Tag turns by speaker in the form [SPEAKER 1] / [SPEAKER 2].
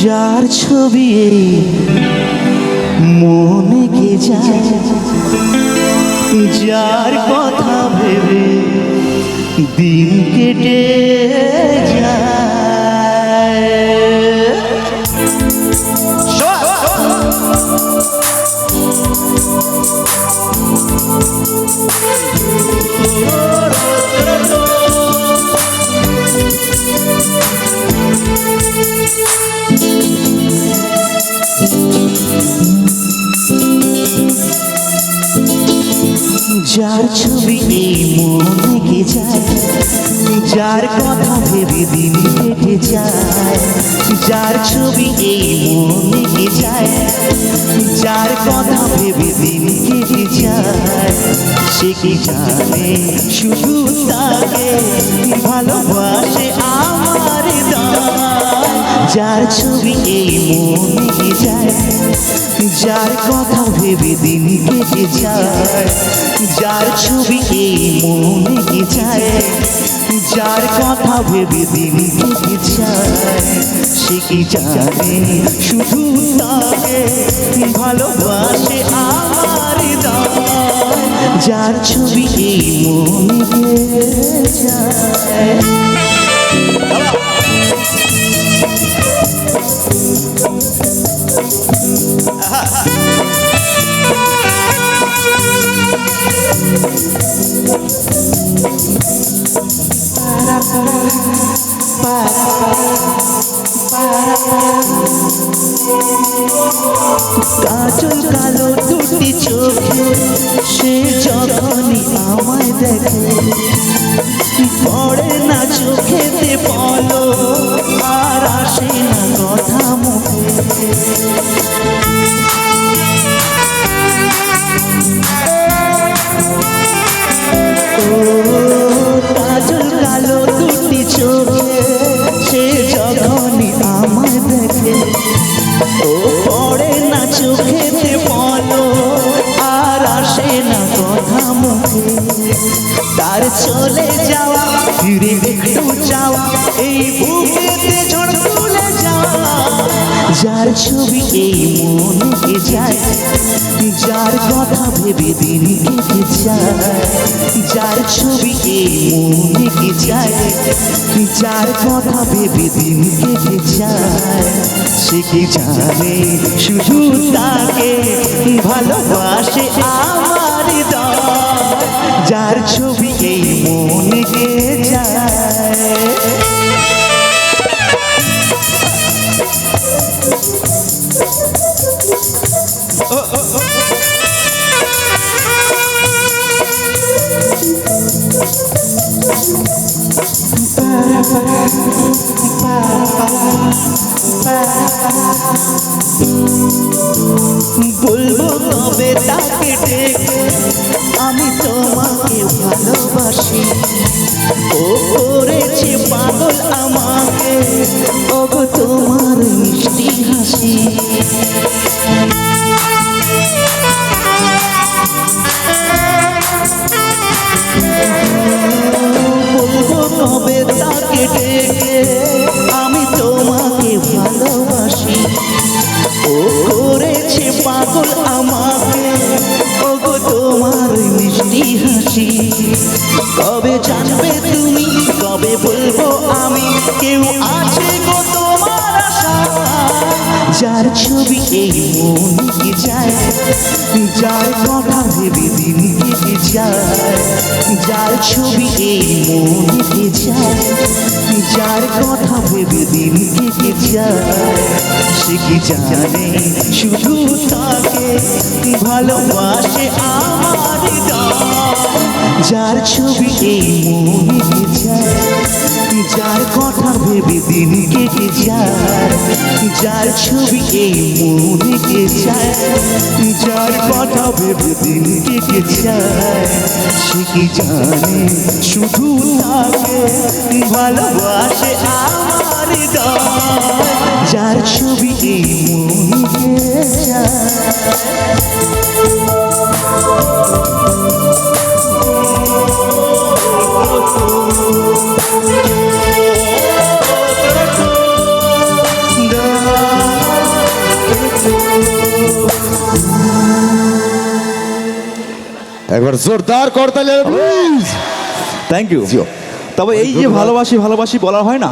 [SPEAKER 1] যার ছবি এই মনে কে যায়, যার কথা ভেবে দিন কেটে যায়। যার ছবি এই মনে কে যায়, যার কথা ভেবে দিন কেটে যায়। যার ছবি এই মনে কে যায়, যার কথা ভেবে দিন কেটে যায়। সে কি জানে শুধু তাকে ভালোবাসে আমার হৃদয়। যার ছবি এই মনে কে যায়, যার কথা ভেবে দিন কেটে যায়। যার ছবি এই মনে কে যায়, যার কথা ভেবে দিন কেটে যায়। সে কি জানে শুধু তাকে ভালোবাসে আমার হৃদয়। যার ছবি এই মনে কে যায়। কাজল কালো দুটি চোখে সে যখনই আমায় দেখে, পড়ে না চোখেতে বলো আর আসে না কথা মুখে। কাজল কালো দুটি চোখে সে যখনই আমায় দেখে, ও পড়ে না চোখেতে বলো আর আসে না কথা মুখে। তার চলে যাওয়া ফিরে একটু যাওয়া এই বুকেতে ঝড় তুলে যাওয়া। যার ছবি এই মনে কে যায়, যার কথা ভেবে দিন কেটে যায়। যার ছবি এই মনে কে যায়, যার কথা ভেবে দিন কেটে যায়। সে কি জানে শুধু তাকে ভালোবাসে আমার হৃদয়। যার ছবি এই মনে কে যায়। বলবো তবে তাকে ডেকে আমি তোমাকে ভালোবাসি। ও করেছে পাগল আমাকে, ওগো তোমার মিষ্টি হাসি। বলবো তবে তাকে ডেকে আমি তোমাকে ভালোবাসি। ও করেছে পাগল আমাকে, ওগো তোমার মিষ্টি হাসি। কবে জানবে তুমি, কবে বলবো আমি, কেউ আছে গো তোমার আশা। যার ছবি এই মনে কে যায়, যার কথা ভেবে দিন কেটে যায়। যার ছবি এই মনে কে যায়, যার কথা ভেবে দিন কেটে যায়। সে কি জানে শুধু তাকে ভালোবাসে আমার হৃদয়। যার ছবি এই মনে কে যায়, যার কথা ভেবে দিন কেটে যায়। যার ছবি এই মনে কে যায়, যার কথা ভেবে দিন কেটে যায়। সে কি জানে শুধু তাকে ভালোবাসে আমার হৃদয়। যার ছবি এই মনে কে যায়।
[SPEAKER 2] একবার জোরদার করতালি প্লিজ।
[SPEAKER 3] Thank you. তবে এই যে ভালোবাসি ভালোবাসি বলা হয় না,